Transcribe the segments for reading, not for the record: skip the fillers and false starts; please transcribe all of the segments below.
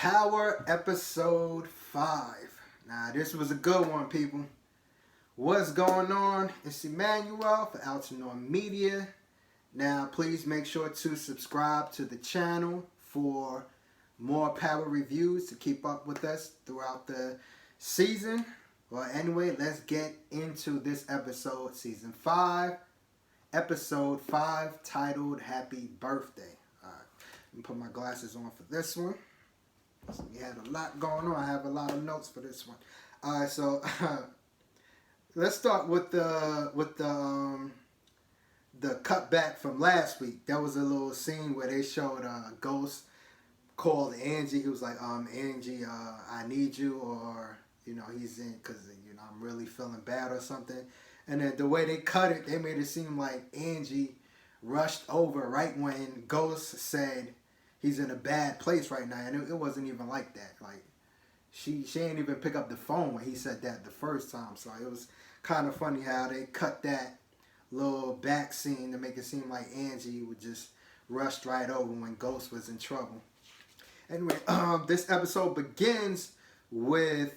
Power episode 5. Now, this was a good one, people. What's going on? It's Emmanuel for Altenor Media. Now, please make sure to subscribe to the channel for more Power reviews to keep up with us throughout the season. Well, anyway, let's get into this episode, season 5, episode 5, titled Happy Birthday. All right, let me put my glasses on for this one. So we had a lot going on. I have a lot of notes for this one. All right, so let's start with the cutback from last week. There was a little scene where they showed a ghost called Angie. He was like, Angie, I need you, or he's in because I'm really feeling bad or something. And then the way they cut it, they made it seem like Angie rushed over right when Ghost said he's in a bad place right now, and it wasn't even like that. Like she ain't even pick up the phone when he said that the first time. So it was kind of funny how they cut that little back scene to make it seem like Angie would just rushed right over when Ghost was in trouble. Anyway, this episode begins with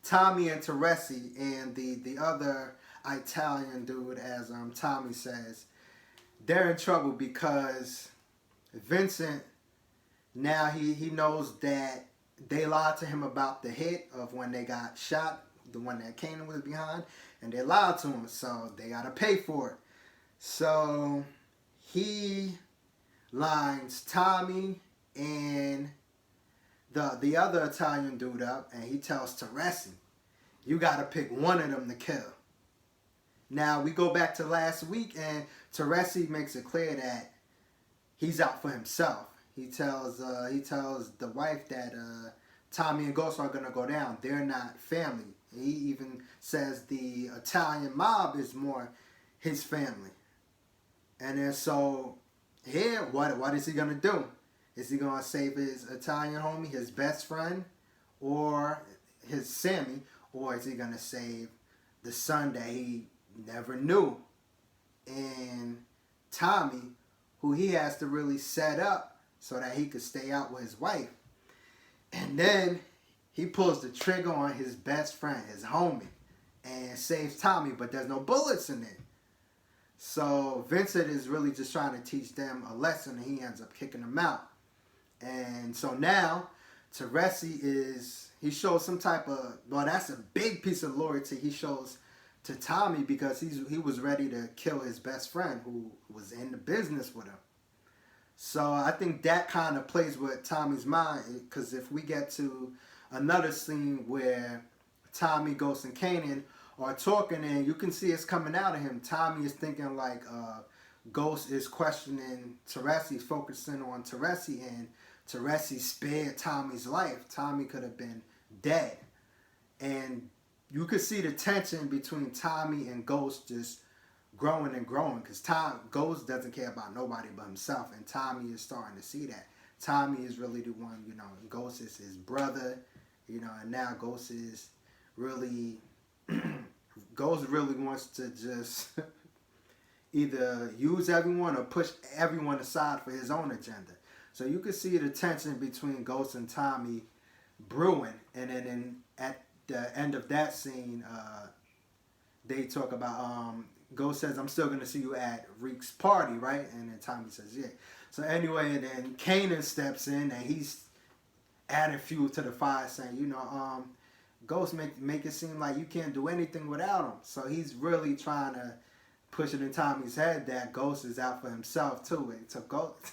Tommy and Teresi and the other Italian dude, as Tommy says. They're in trouble because Vincent, now he knows that they lied to him about the hit of when they got shot, the one that Kanan was behind, and they lied to him, so they got to pay for it. So he lines Tommy and the other Italian dude up, and he tells Teresi, you got to pick one of them to kill. Now, we go back to last week, and Teresi makes it clear that he's out for himself. He tells the wife that Tommy and Ghost are going to go down. They're not family. He even says the Italian mob is more his family. And then so here, what is he going to do? Is he going to save his Italian homie, his best friend, or his Sammie, or is he going to save the son that he never knew? And Tommy, who he has to really set up so that he could stay out with his wife. And then he pulls the trigger on his best friend, his homie, and saves Tommy, but there's no bullets in it. So Vincent is really just trying to teach them a lesson, and he ends up kicking them out. And so now Teresi he shows some type of, well, that's a big piece of loyalty he shows to Tommy, because he was ready to kill his best friend who was in the business with him. So I think that kind of plays with Tommy's mind, because if we get to another scene where Tommy, Ghost, and Kanan are talking, and you can see it's coming out of him. Tommy is thinking like Ghost is questioning Teresi, focusing on Teresi, and Teresi spared Tommy's life. Tommy could have been dead. And you could see the tension between Tommy and Ghost just growing and growing, because Ghost doesn't care about nobody but himself, and Tommy is starting to see that. Tommy is really the one, Ghost is his brother, and now Ghost is really, Ghost really wants to just either use everyone or push everyone aside for his own agenda. So you could see the tension between Ghost and Tommy brewing, and then at the end of that scene, they talk about, Ghost says, I'm still going to see you at Reek's party, right? And then Tommy says, yeah. So anyway, and then Kanan steps in, and he's adding fuel to the fire, saying, Ghost make it seem like you can't do anything without him. So he's really trying to push it in Tommy's head that Ghost is out for himself too. And so Ghost,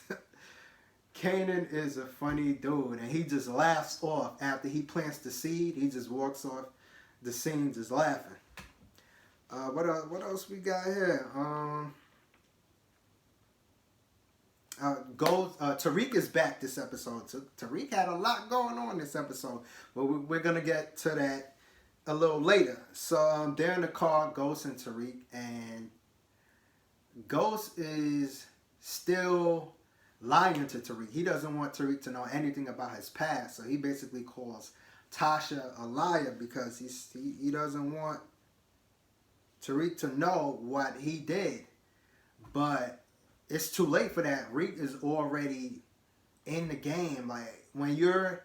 Kanan is a funny dude, and he just laughs off after he plants the seed. He just walks off the scene just laughing. What else we got here? Tariq is back this episode. Tariq had a lot going on this episode, but we're gonna get to that a little later. So they're in the car, Ghost and Tariq, and Ghost is still lying to Tariq. He doesn't want Tariq to know anything about his past, so he basically calls Tasha a liar because he doesn't want Tariq to know what he did. But it's too late for that. Reek is already in the game. Like when you're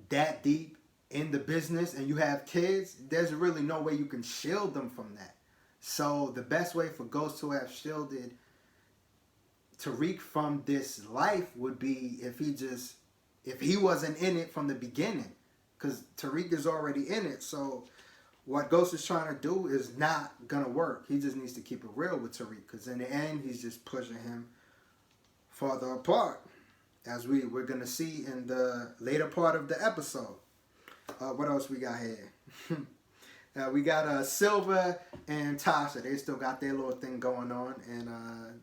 that deep in the business and you have kids, there's really no way you can shield them from that. So the best way for Ghost to have shielded Tariq from this life would be if he wasn't in it from the beginning, because Tariq is already in it. So what Ghost is trying to do is not gonna work. He just needs to keep it real with Tariq, because in the end he's just pushing him farther apart, as we're gonna see in the later part of the episode. What else we got here? We got Silver and Tasha. They still got their little thing going on, and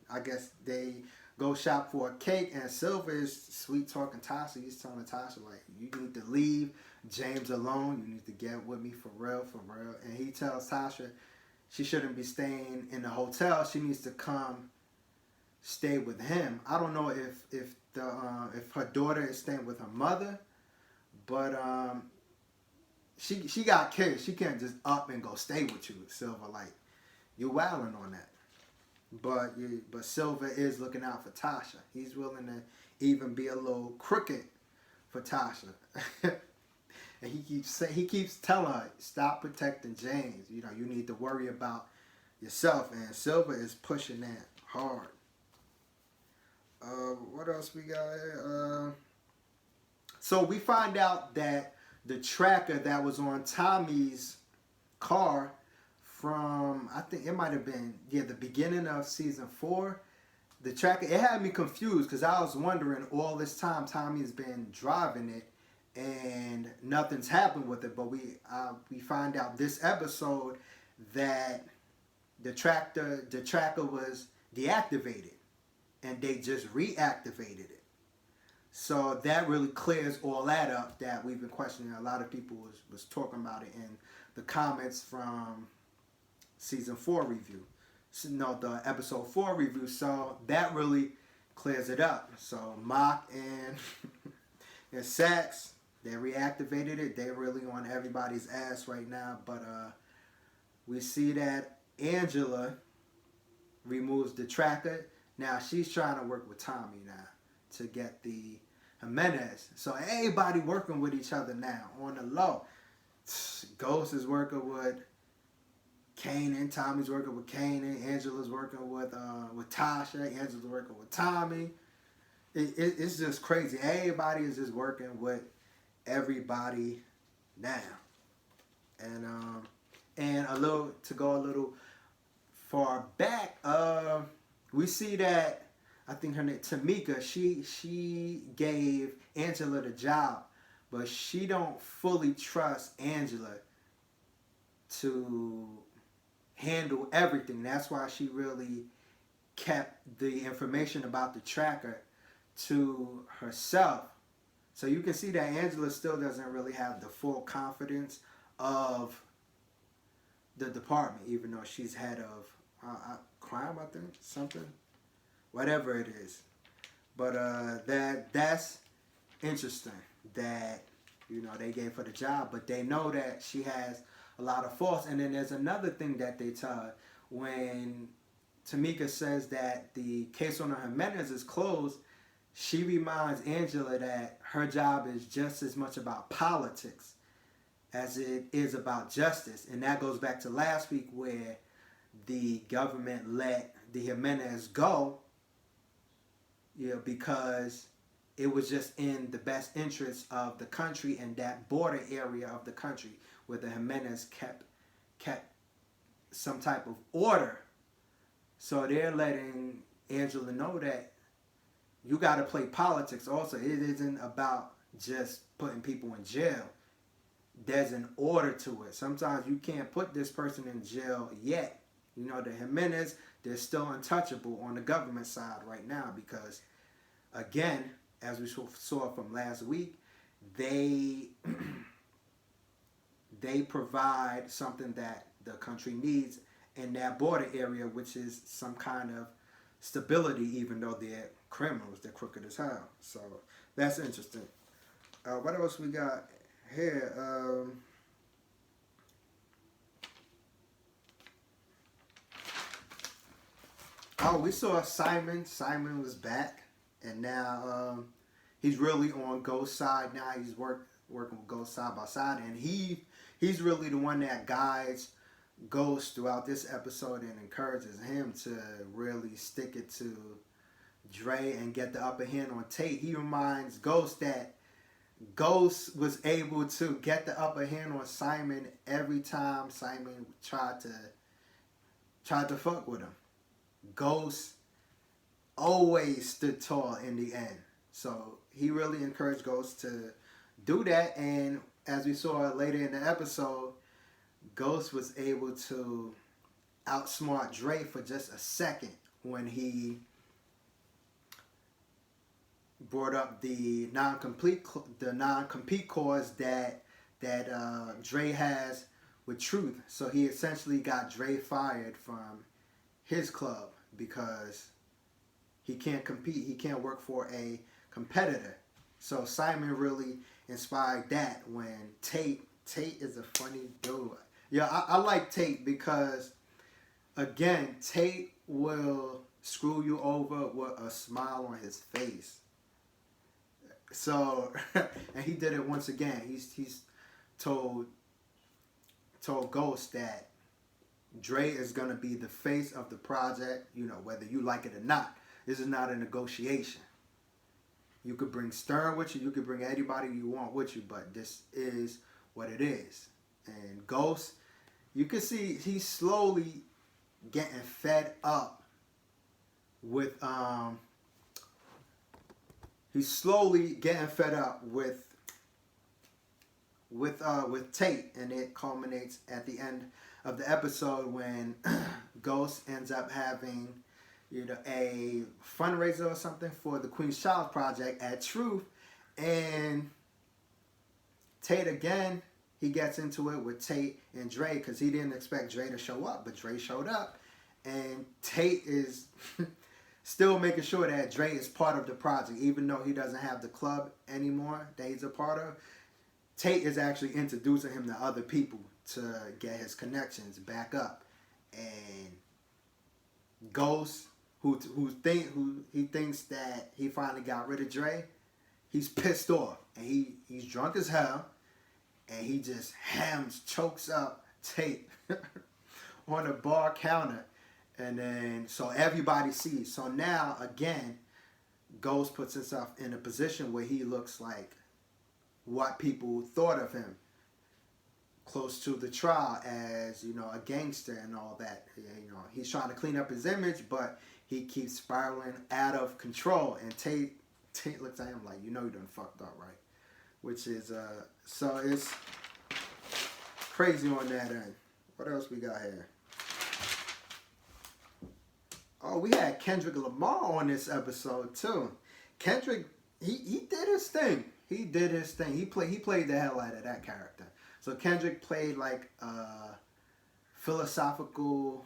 I guess they go shop for a cake. And Silver is sweet talking Tasha. He's telling Tasha like, "You need to leave James alone. You need to get with me for real, for real." And he tells Tasha she shouldn't be staying in the hotel. She needs to come stay with him. I don't know if her daughter is staying with her mother, but she got kids. She can't just up and go stay with you, Silver. Like, you're wilding on that. But Silver is looking out for Tasha. He's willing to even be a little crooked for Tasha. And he keeps telling her, stop protecting James. You know, you need to worry about yourself. And Silver is pushing that hard. What else we got here? So we find out that the tracker that was on Tommy's car from, I think it might have been, the beginning of season 4. The tracker, it had me confused because I was wondering all this time Tommy's been driving it and nothing's happened with it. But we find out this episode that the tracker was deactivated and they just reactivated it. So that really clears all that up that we've been questioning. A lot of people was talking about it in the comments from season 4 review. No, the episode 4 review. So that really clears it up. So Mock and Sax, they reactivated it. They're really on everybody's ass right now. But we see that Angela removes the tracker. Now she's trying to work with Tommy now to get the Jimenez. So everybody working with each other now on the low. Ghost is working with Kanan. Tommy's working with Kanan. Angela's working with Tasha. Angela's working with Tommy. It's just crazy. Everybody is just working with everybody now. And to go a little far back, we see that I think her name Tamika, she gave Angela the job, but she don't fully trust Angela to handle everything. That's why she really kept the information about the tracker to herself. So you can see that Angela still doesn't really have the full confidence of the department, even though she's head of crime, I think, something. Whatever it is. But that's interesting that, you know, they gave her the job, but they know that she has a lot of faults. And then there's another thing that they tell her. When Tamika says that the case on Jimenez is closed, she reminds Angela that her job is just as much about politics as it is about justice. And that goes back to last week where the government let the Jimenez go, because it was just in the best interest of the country and that border area of the country where the Jimenez kept some type of order. So they're letting Angela know that you got to play politics also. It isn't about just putting people in jail. There's an order to it. Sometimes you can't put this person in jail yet. You know, the Jimenez, they're still untouchable on the government side right now because, again, as we saw from last week, they provide something that the country needs in that border area, which is some kind of stability, even though they're criminals. They're crooked as hell. So that's interesting. What else we got here? We saw Simon. Simon was back, and now he's really on Ghost's side now. He's working with Ghost side by side, and he's really the one that guides Ghost throughout this episode and encourages him to really stick it to Dre and get the upper hand on Tate. He reminds Ghost that Ghost was able to get the upper hand on Simon every time Simon tried to fuck with him. Ghost always stood tall in the end. So he really encouraged Ghost to do that, and as we saw later in the episode, Ghost was able to outsmart Dre for just a second when he brought up the non-compete clause that Dre has with Truth. So he essentially got Dre fired from his club because he can't compete. He can't work for a competitor. So Simon really inspired that when Tate is a funny dude. Yeah, I like Tate because, again, Tate will screw you over with a smile on his face. So, and he did it once again. He's told Ghost that Dre is going to be the face of the project, you know, whether you like it or not. This is not a negotiation. You could bring Stern with you. You could bring anybody you want with you, but this is what it is. And Ghost, you can see he's slowly getting fed up with Tate, and it culminates at the end of the episode when Ghost ends up having, you know, a fundraiser or something for the Queen's Child Project at Truth, and Tate again, he gets into it with Tate and Dre because he didn't expect Dre to show up, but Dre showed up, and Tate is still making sure that Dre is part of the project, even though he doesn't have the club anymore that he's a part of. Tate is actually introducing him to other people to get his connections back up, and Ghost, who he thinks that he finally got rid of Dre, he's pissed off, and he's drunk as hell, and he just chokes up Tate on a bar counter, and then so everybody sees. So now again, Ghost puts himself in a position where he looks like what people thought of him, close to the trial as, you know, a gangster and all that. You know, he's trying to clean up his image, but he keeps spiraling out of control. And Tate looks at him like, you know, you done fucked up, right? Which is so it's crazy on that end. What else we got here? Oh, we had Kendrick Lamar on this episode too. Kendrick, he did his thing. He did his thing. He played the hell out of that character. So Kendrick played like a philosophical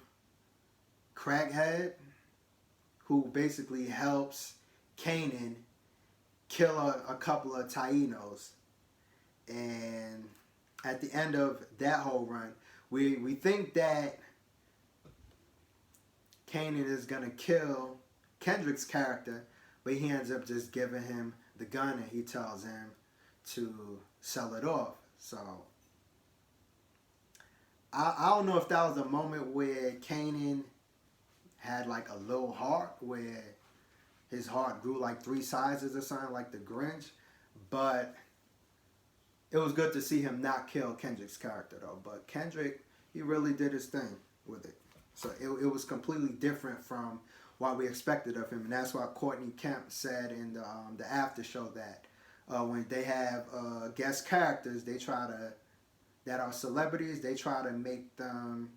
crackhead who basically helps Kanan kill a couple of Taínos. And at the end of that whole run, we think that Kanan is going to kill Kendrick's character, but he ends up just giving him the gun and he tells him to sell it off. So I don't know if that was a moment where Kanan had like a low heart, where his heart grew like 3 sizes or something, like the Grinch, but it was good to see him not kill Kendrick's character though. But Kendrick, he really did his thing with it. So it was completely different from what we expected of him, and that's why Courtney Kemp said in the after show that when they have guest characters, that are celebrities, they try to make them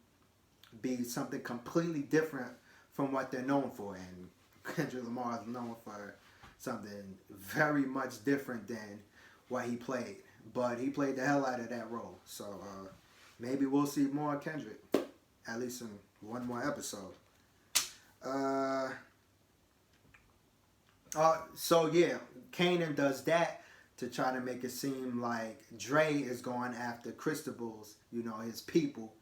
be something completely different from what they're known for. And Kendrick Lamar is known for something very much different than what he played, but he played the hell out of that role. So maybe we'll see more Kendrick, at least in one more episode. So yeah, Kanan does that to try to make it seem like Dre is going after Cristobal's, you know, his people,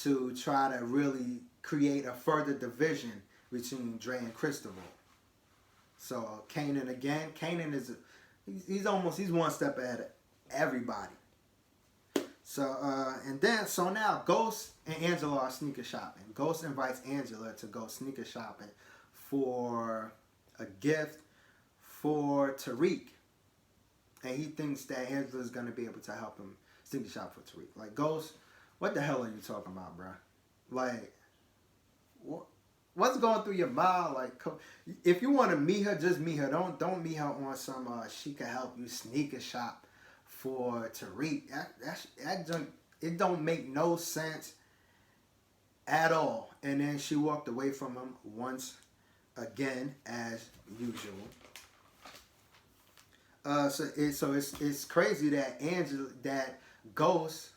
to try to really create a further division between Dre and Cristobal. So Kanan again. Kanan is he's one step ahead of everybody. So so now Ghost and Angela are sneaker shopping. Ghost invites Angela to go sneaker shopping for a gift for Tariq. And he thinks that Angela's gonna be able to help him sneaker shop for Tariq. Like, Ghost, what the hell are you talking about, bro? Like, what's going through your mind? Like, if you want to meet her, just meet her. Don't meet her on some she can help you sneaker shop for Tariq. It don't make no sense at all. And then she walked away from him once again, as usual. So it's crazy that Ghost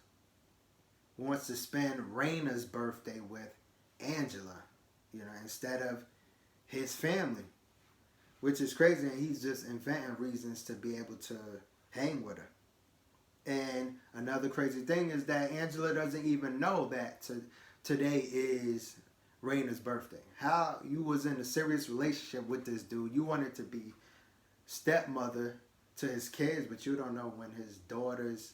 wants to spend Raina's birthday with Angela, instead of his family, which is crazy. And he's just inventing reasons to be able to hang with her. And another crazy thing is that Angela doesn't even know that today is Raina's birthday. How you was in a serious relationship with this dude. You wanted to be stepmother to his kids, but you don't know when his daughter's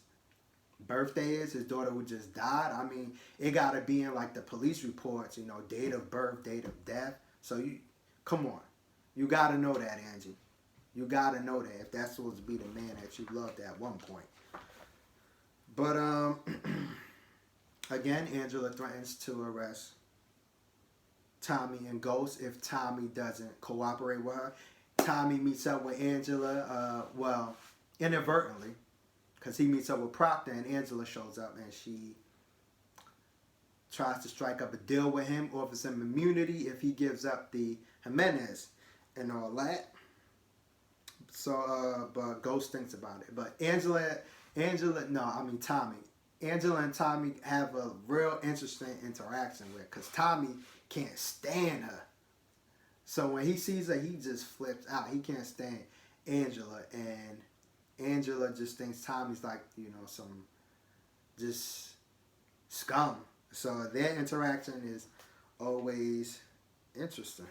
birthday is. His daughter who just died. I mean, it gotta be in like the police reports, date of birth, date of death. So come on. You gotta know that, Angie. You gotta know that if that's supposed to be the man that you loved at one point. But again, Angela threatens to arrest Tommy and Ghost if Tommy doesn't cooperate with her. Tommy meets up with Angela, inadvertently, because he meets up with Proctor and Angela shows up and she tries to strike up a deal with him, offers him immunity if he gives up the Jimenez and all that. So, but Ghost thinks about it. But Tommy. Angela and Tommy have a real interesting interaction with, because Tommy can't stand her. So when he sees her, he just flips out. He can't stand Angela, and Angela just thinks Tommy's like, some just scum. So their interaction is always interesting.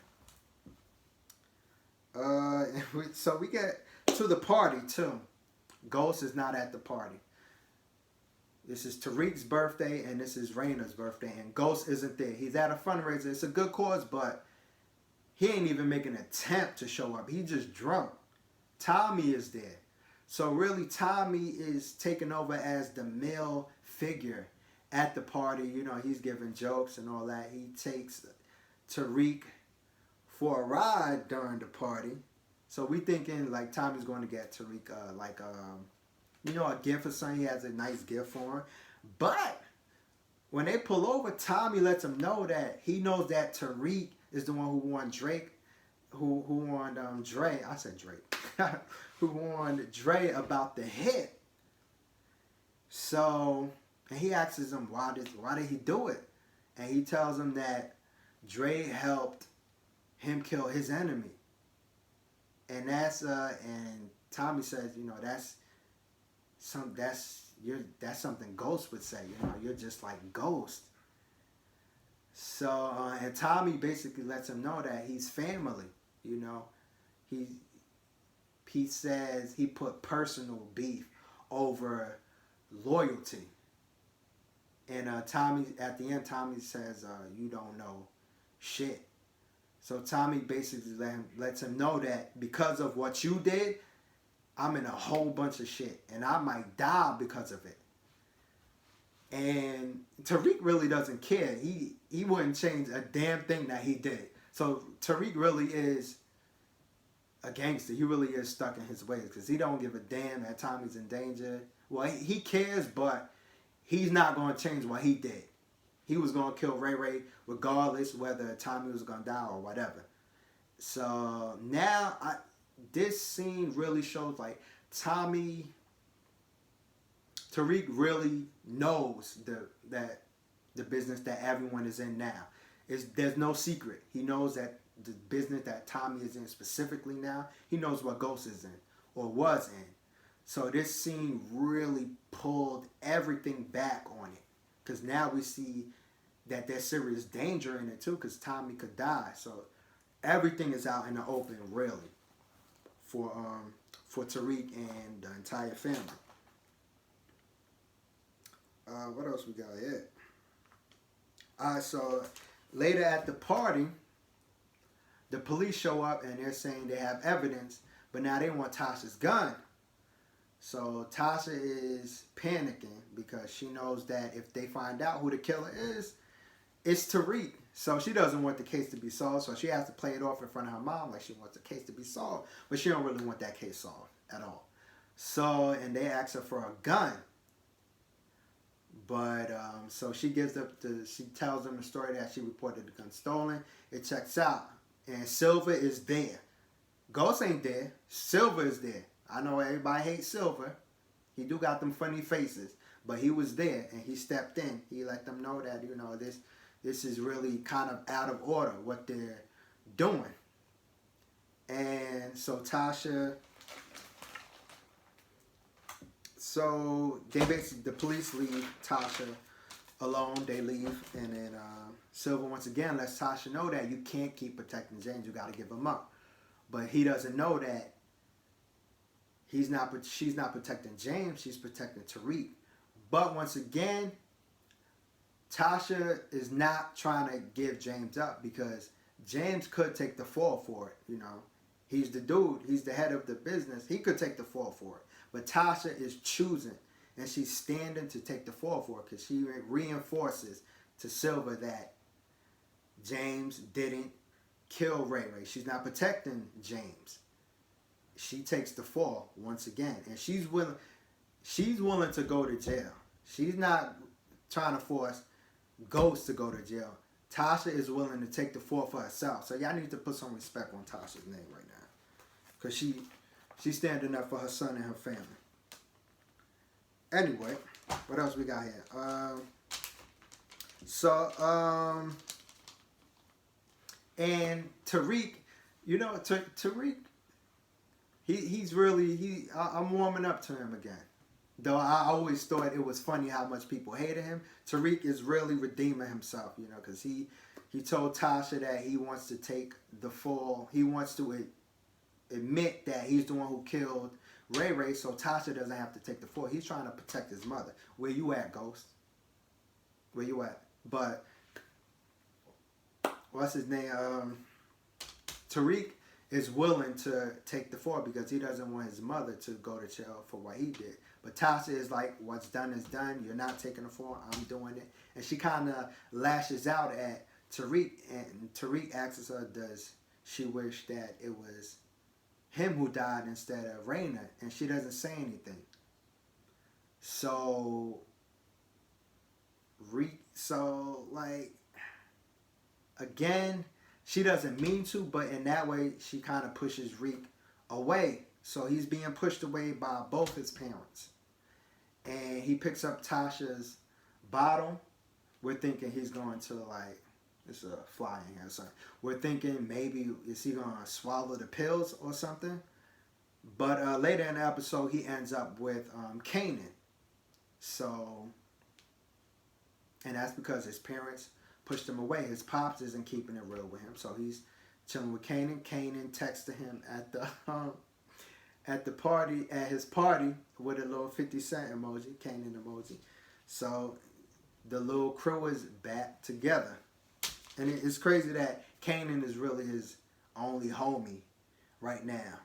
So we get to the party too. Ghost is not at the party. This is Tariq's birthday and this is Raina's birthday, and Ghost isn't there. He's at a fundraiser. It's a good cause, but he ain't even making an attempt to show up. He just drunk. Tommy is there. So really, Tommy is taking over as the male figure at the party. He's giving jokes and all that. He takes Tariq for a ride during the party. So we thinking like Tommy's going to get Tariq a gift or something. He has a nice gift for him. But when they pull over, Tommy lets him know that he knows that Tariq is the one who warned Drake, who warned Dre. I said Drake. Who warned Dre about the hit. So, and he asks him why did he do it, and he tells him that Dre helped him kill his enemy. And and Tommy says, that's something Ghost would say. You're just like Ghost. So and Tommy basically lets him know that he's family. He says he put personal beef over loyalty. And Tommy, at the end, Tommy says, you don't know shit. So Tommy basically lets him know that because of what you did, I'm in a whole bunch of shit. And I might die because of it. And Tariq really doesn't care. He wouldn't change a damn thing that he did. So Tariq really is a gangster. He really is stuck in his ways because he don't give a damn that Tommy's in danger. Well, he cares, but he's not going to change what he did. He was going to kill Ray Ray regardless whether Tommy was going to die or whatever. So now this scene really shows like Tariq really knows the business that everyone is in now. There's no secret. He knows that the business that Tommy is in specifically now, he knows what Ghost is in or was in. So this scene really pulled everything back on it, because now we see that there's serious danger in it too, because Tommy could die. So everything is out in the open, really. for Tariq and the entire family. What else we got here? Alright, so later at the party, the police show up and they're saying they have evidence, but now they want Tasha's gun. So Tasha is panicking because she knows that if they find out who the killer is, it's Tariq. So she doesn't want the case to be solved, so she has to play it off in front of her mom like she wants the case to be solved, but she don't really want that case solved at all. So, and they ask her for a gun. But, so she she tells them the story that she reported the gun stolen. It checks out. And Silver is there. Ghost ain't there. Silver is there. I know everybody hates Silver. He do got them funny faces. But he was there and he stepped in. He let them know that, you know, this is really kind of out of order what they're doing. And so Tasha... So they basically, the police leave Tasha alone. They leave, and then Silver once again lets Tasha know that you can't keep protecting James. You got to give him up. But he doesn't know that she's not protecting James. She's protecting Tariq. But once again, Tasha is not trying to give James up because James could take the fall for it. You know, he's the dude. He's the head of the business. He could take the fall for it. But Tasha is choosing, and she's standing to take the fall for it because she reinforces to Silver that James didn't kill Ray Ray. She's not protecting James. She takes the fall once again, and she's willing to go to jail. She's not trying to force Ghost to go to jail. Tasha is willing to take the fall for herself. So y'all need to put some respect on Tasha's name right now, because she's standing up for her son and her family. Anyway, what else we got here? And Tariq, you know, Tariq, he's really, I'm warming up to him again. Though I always thought it was funny how much people hated him. Tariq is really redeeming himself, you know, because he told Tasha that he wants to take the fall. He wants to admit that he's the one who killed Ray Ray, so Tasha doesn't have to take the fall. He's trying to protect his mother. Where you at, Ghost? Where you at? But what's his name? Tariq is willing to take the fall because he doesn't want his mother to go to jail for what he did. But Tasha is like, what's done is done. You're not taking the fall. I'm doing it. And she kind of lashes out at Tariq, and Tariq asks her, does she wish that it was him who died instead of Raina? And she doesn't say anything. So like, again, she doesn't mean to, but in that way, she kind of pushes Reek away. So he's being pushed away by both his parents. And he picks up Tasha's bottle. We're thinking he's going to, like, it's a fly in here or something. We're thinking maybe is he going to swallow the pills or something. But later in the episode, he ends up with Kanan. So, and that's because his parents pushed him away. His pops isn't keeping it real with him. So he's chilling with Kanan. Kanan texted him at his party with a little 50 Cent emoji, Kanan emoji. So the little crew is back together. And it's crazy that Kanan is really his only homie right now,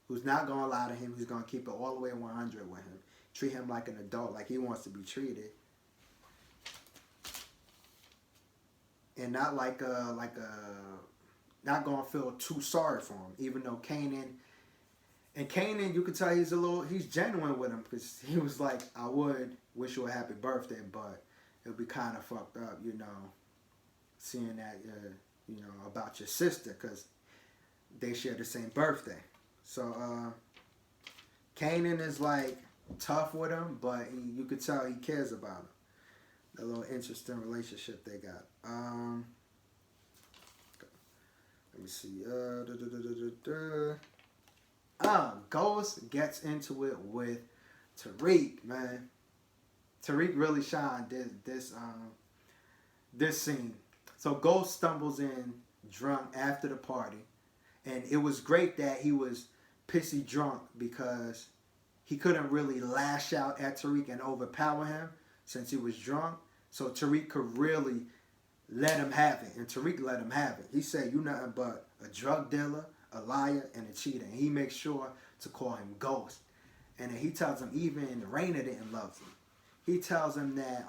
who's not going to lie to him. He's going to keep it all the way 100 with him. Treat him like an adult, like he wants to be treated. And not not going to feel too sorry for him, even though Kanan, you can tell he's genuine with him, because he was like, I would wish you a happy birthday, but it would be kind of fucked up, you know, seeing that, you know, about your sister, because they share the same birthday. So, Kanan is like tough with him, but you could tell he cares about him. A little interesting relationship they got. Let me see. Ghost gets into it with Tariq, man. Tariq really shined this scene. So Ghost stumbles in drunk after the party, and it was great that he was pissy drunk because he couldn't really lash out at Tariq and overpower him since he was drunk. So Tariq could really let him have it. And Tariq let him have it. He said, "You nothing but a drug dealer, a liar, and a cheater." And he makes sure to call him Ghost. And then he tells him even Raina didn't love him. He tells him that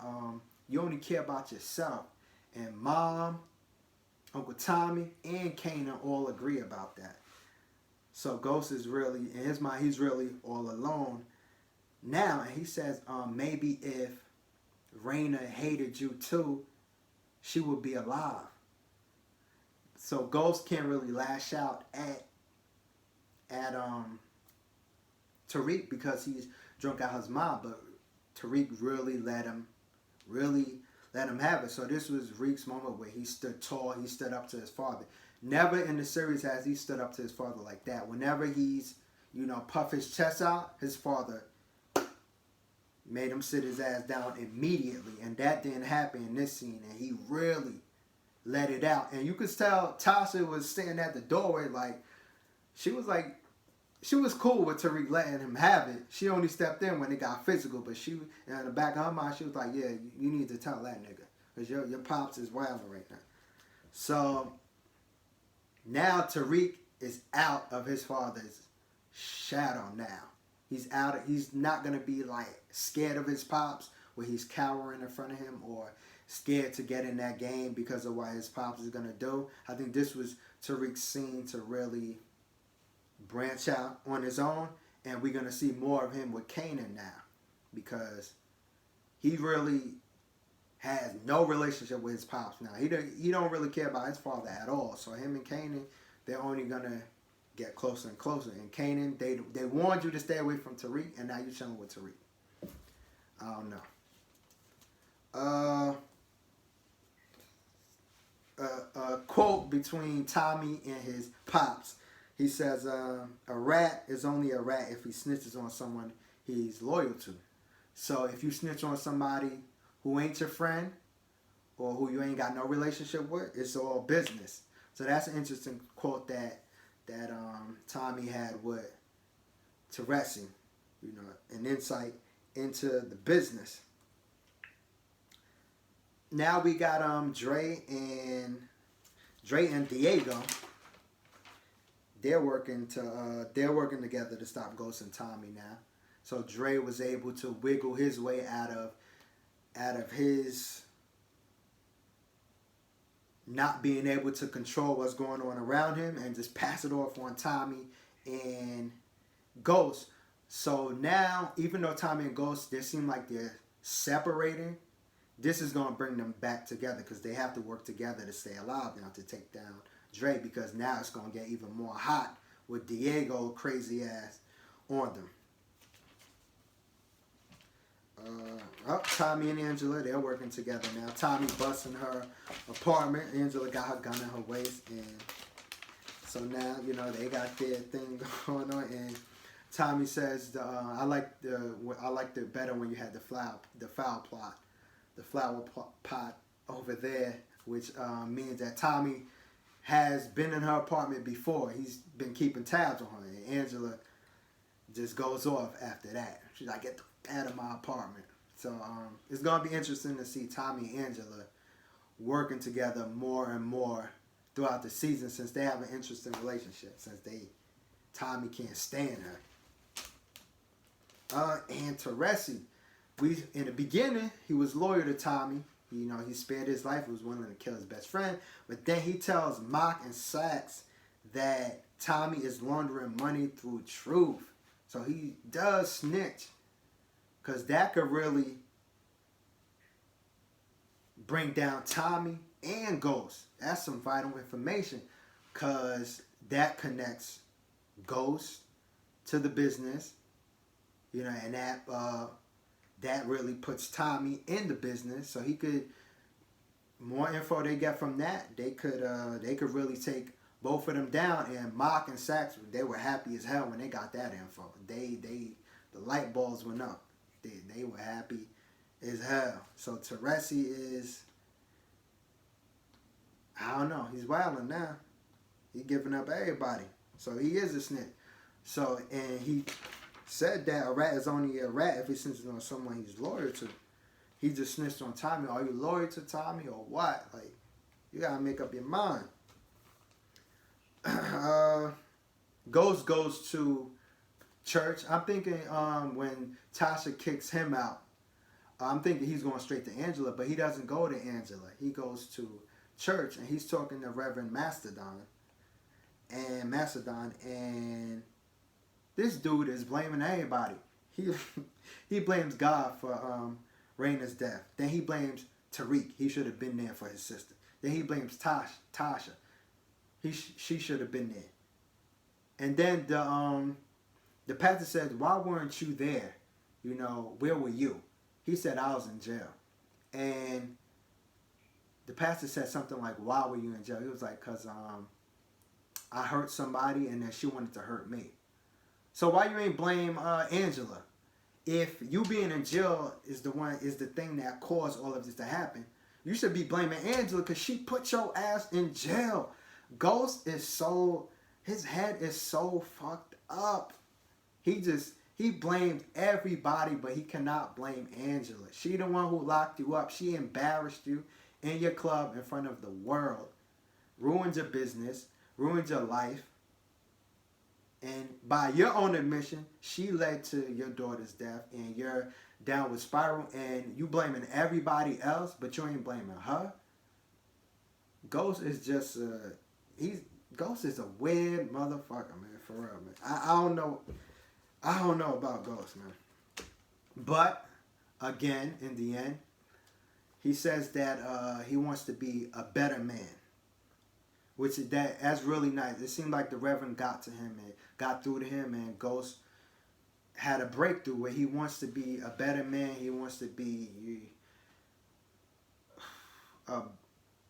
you only care about yourself. And Mom, Uncle Tommy, and Kanan all agree about that. So Ghost is really, in his mind, he's really all alone now. And he says, maybe if Raina hated you too, she would be alive. So Ghost can't really lash out at Tariq because he's drunk out his mind, but Tariq really let him have it. So this was Reek's moment where he stood tall, he stood up to his father. Never in the series has he stood up to his father like that. Whenever he's, puff his chest out, his father made him sit his ass down immediately. And that didn't happen in this scene. And he really let it out. And you could tell Tasha was standing at the doorway she was cool with Tariq letting him have it. She only stepped in when it got physical. But in the back of her mind, she was like, yeah, you need to tell that nigga. Because your pops is wilding right now. So now Tariq is out of his father's shadow now. He's out. He's not going to be scared of his pops where he's cowering in front of him or scared to get in that game because of what his pops is going to do. I think this was Tariq's scene to really branch out on his own. And we're going to see more of him with Kanan now because he really has no relationship with his pops now. He don't really care about his father at all. So him and Kanan, they're only going to get closer and closer. And Kanan, they warned you to stay away from Tariq, and now you're chilling with Tariq. I don't know. A quote between Tommy and his pops. He says, a rat is only a rat if he snitches on someone he's loyal to. So if you snitch on somebody who ain't your friend or who you ain't got no relationship with, it's all business. So that's an interesting quote that Tommy had with Teresi, an insight into the business. Now we got Dre and Diego. They're working together to stop Ghost and Tommy now. So Dre was able to wiggle his way out of his not being able to control what's going on around him and just pass it off on Tommy and Ghost. So now, even though Tommy and Ghost, they seem like they're separating, this is going to bring them back together because they have to work together to stay alive now to take down Dre, because now it's going to get even more hot with Diego crazy ass on them. Tommy and Angela, they're working together now. Tommy busting her apartment. Angela got her gun in her waist, and so now they got their thing going on. And Tommy says, "I like the better when you had the flower pot over there," which means that Tommy has been in her apartment before. He's been keeping tabs on her, and Angela just goes off after that. She's like, "Get the out of my apartment." So it's gonna be interesting to see Tommy and Angela working together more and more throughout the season, since they have an interesting relationship. Since Tommy can't stand her. And Teresi, in the beginning he was loyal to Tommy. He spared his life. He was willing to kill his best friend. But then he tells Mock and Sax that Tommy is laundering money through truth. So he does snitch. Because that could really bring down Tommy and Ghost. That's some vital information. Because that connects Ghost to the business. And that really puts Tommy in the business. So he could, more info they get from that, they could really take both of them down. And Mock and Sax, they were happy as hell when they got that info. The light bulbs went up. They were happy as hell. So Teresi is, I don't know, he's wilding now. He's giving up everybody. So he is a snitch. So, and he said that a rat is only a rat if he snitches on someone he's loyal to. He just snitched on Tommy. Are you loyal to Tommy or what? Like, you gotta make up your mind. Ghost goes to church. I'm thinking when Tasha kicks him out, I'm thinking he's going straight to Angela, but he doesn't go to Angela. He goes to church and he's talking to Reverend Mastodon. And this dude is blaming everybody. He blames God for Raina's death. Then he blames Tariq. He should have been there for his sister. Then he blames Tasha. She should have been there. And then the pastor said, "Why weren't you there? You know, where were you?" He said, "I was in jail." And the pastor said something like, "Why were you in jail?" He was like, "Cause I hurt somebody and then she wanted to hurt me." So why you ain't blame Angela? If you being in jail is the thing that caused all of this to happen, you should be blaming Angela because she put your ass in jail. Ghost is his head is so fucked up. He blamed everybody, but he cannot blame Angela. She the one who locked you up. She embarrassed you in your club in front of the world. Ruined your business. Ruined your life. And by your own admission, she led to your daughter's death. And you're down with Spiral. And you blaming everybody else, but you ain't blaming her. Ghost is just Ghost is a weird motherfucker, man. For real, man. I don't know about Ghost, man. But again, in the end, he says that he wants to be a better man, that's really nice. It seemed like the Reverend got to him and got through to him, and Ghost had a breakthrough where he wants to be a better man. He wants to be a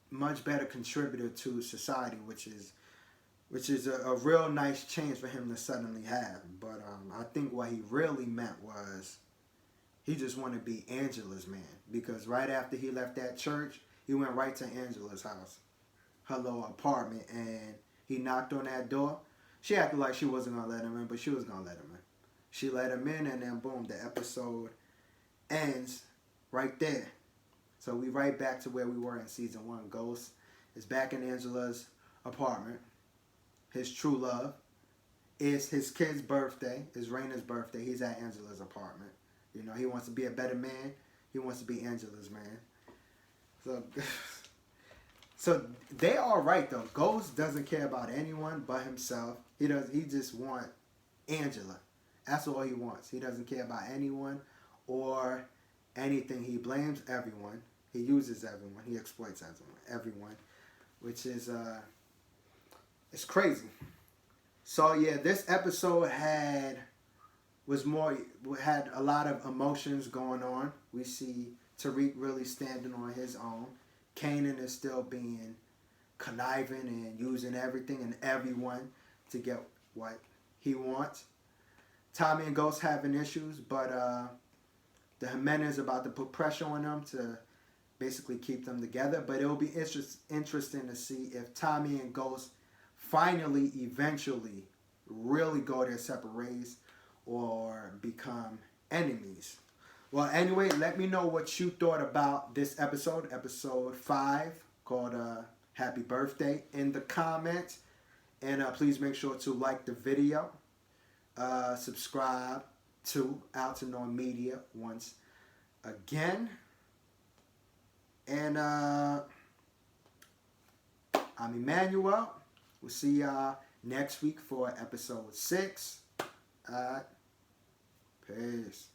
much better contributor to society, which is a real nice change for him to suddenly have. But I think what he really meant was he just wanted to be Angela's man, because right after he left that church, he went right to Angela's house, her little apartment, and he knocked on that door. She acted like she wasn't going to let him in, but she was going to let him in. She let him in, and then boom, the episode ends right there. So we right back to where we were in season 1. Ghost is back in Angela's apartment. His true love. It's his kid's birthday. It's Raina's birthday. He's at Angela's apartment. You know, he wants to be a better man. He wants to be Angela's man. So they are right though. Ghost doesn't care about anyone but himself. He just wants Angela. That's all he wants. He doesn't care about anyone or anything. He blames everyone. He uses everyone. He exploits everyone, which is it's crazy. So yeah, this episode had a lot of emotions going on. We see Tariq really standing on his own. Kanan is still being conniving and using everything and everyone to get what he wants. Tommy and Ghost having issues, but the Jimenez about to put pressure on them to basically keep them together. But it will be interesting to see if Tommy and Ghost finally, eventually, really go their separate ways or become enemies. Well, anyway, let me know what you thought about this episode 5, called Happy Birthday, in the comments. And please make sure to like the video. Subscribe to Altenor Media once again. And I'm Emmanuel. We'll see y'all next week for episode 6. Peace.